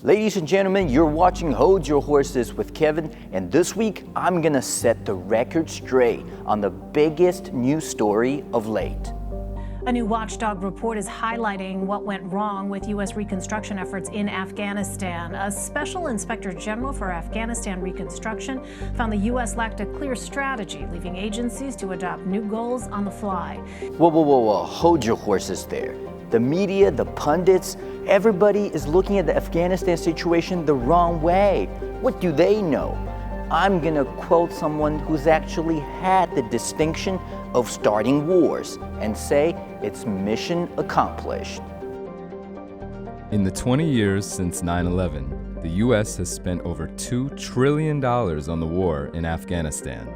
Ladies and gentlemen, you're watching Hold Your Horses with Kevin, and this week I'm gonna set the record straight on the biggest news story of late. A new watchdog report is highlighting what went wrong with U.S. reconstruction efforts in Afghanistan. A special inspector general for Afghanistan reconstruction found the U.S. lacked a clear strategy, leaving agencies to adopt new goals on the fly. Whoa, hold your horses there. The media, the pundits, everybody is looking at the Afghanistan situation the wrong way. What do they know? I'm gonna quote someone who's actually had the distinction of starting wars and say it's mission accomplished. In the 20 years since 9/11, the U.S. has spent over $2 trillion on the war in Afghanistan.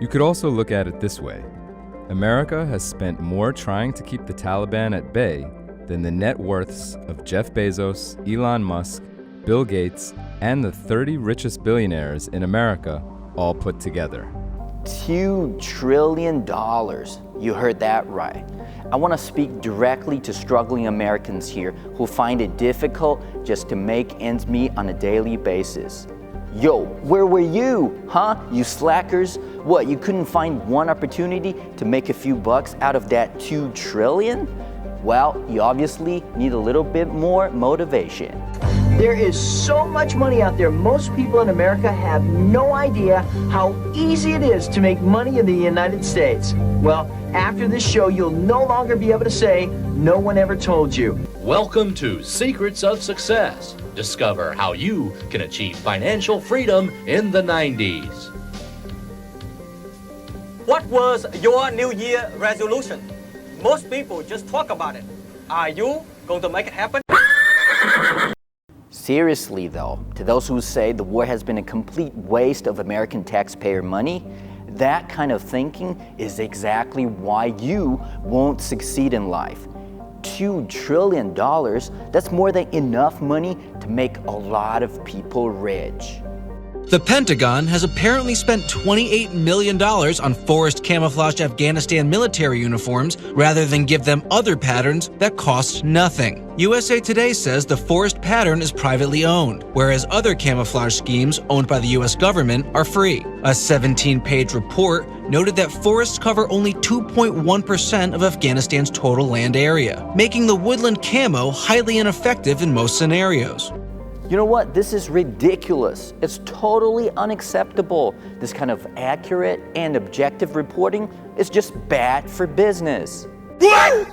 You could also look at it this way. America has spent more trying to keep the Taliban at bay than the net worths of Jeff Bezos, Elon Musk, Bill Gates, and the 30 richest billionaires in America all put together. $2 trillion. You heard that right. I want to speak directly to struggling Americans here who find it difficult just to make ends meet on a daily basis. Yo, where were you, huh? You slackers? What, you couldn't find one opportunity to make a few bucks out of that $2 trillion? Well, you obviously need a little bit more motivation. There is so much money out there, most people in America have no idea how easy it is to make money in the United States. Well, after this show, you'll no longer be able to say, no one ever told you. Welcome to Secrets of Success. Discover how you can achieve financial freedom in the 90s. What was your New Year resolution? Most people just talk about it. Are you going to make it happen? Seriously though, to those who say the war has been a complete waste of American taxpayer money, that kind of thinking is exactly why you won't succeed in life. $2 trillion, that's more than enough money to make a lot of people rich. The Pentagon has apparently spent $28 million on forest camouflaged Afghanistan military uniforms rather than give them other patterns that cost nothing. USA Today says the forest pattern is privately owned, whereas other camouflage schemes owned by the US government are free. A 17-page report noted that forests cover only 2.1% of Afghanistan's total land area, making the woodland camo highly ineffective in most scenarios. You know what? This is ridiculous. It's totally unacceptable. This kind of accurate and objective reporting is just bad for business. What?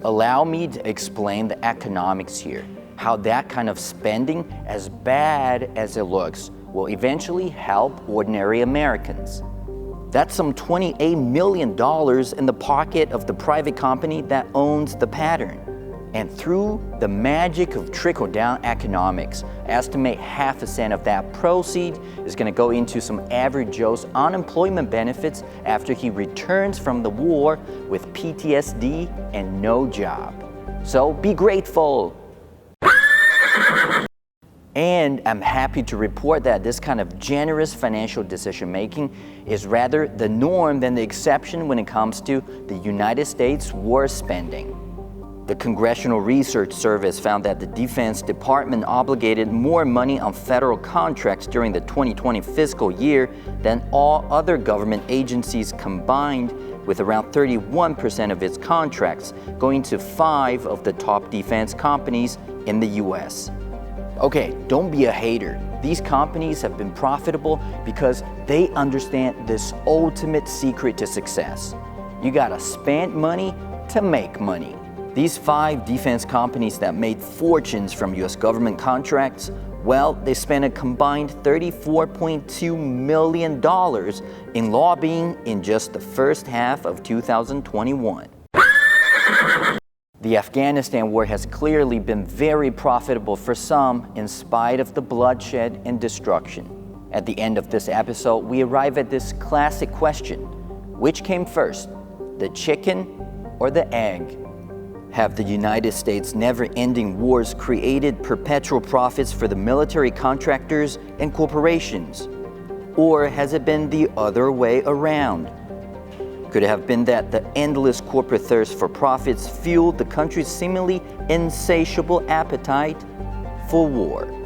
Allow me to explain the economics here. How that kind of spending, as bad as it looks, will eventually help ordinary Americans. That's some $28 million in the pocket of the private company that owns the pattern. And through the magic of trickle-down economics, estimate half a cent of that proceed is going to go into some average Joe's unemployment benefits after he returns from the war with PTSD and no job. So be grateful. And I'm happy to report that this kind of generous financial decision-making is rather the norm than the exception when it comes to the United States war spending. The Congressional Research Service found that the Defense Department obligated more money on federal contracts during the 2020 fiscal year than all other government agencies combined, with around 31% of its contracts going to 5 of the top defense companies in the US. Okay, don't be a hater. These companies have been profitable because they understand this ultimate secret to success. You gotta spend money to make money. These 5 defense companies that made fortunes from US government contracts, well, they spent a combined $34.2 million in lobbying in just the first half of 2021. The Afghanistan war has clearly been very profitable for some in spite of the bloodshed and destruction. At the end of this episode, we arrive at this classic question. Which came first, the chicken or the egg? Have the United States' never-ending wars created perpetual profits for the military contractors and corporations? Or has it been the other way around? Could it have been that the endless corporate thirst for profits fueled the country's seemingly insatiable appetite for war.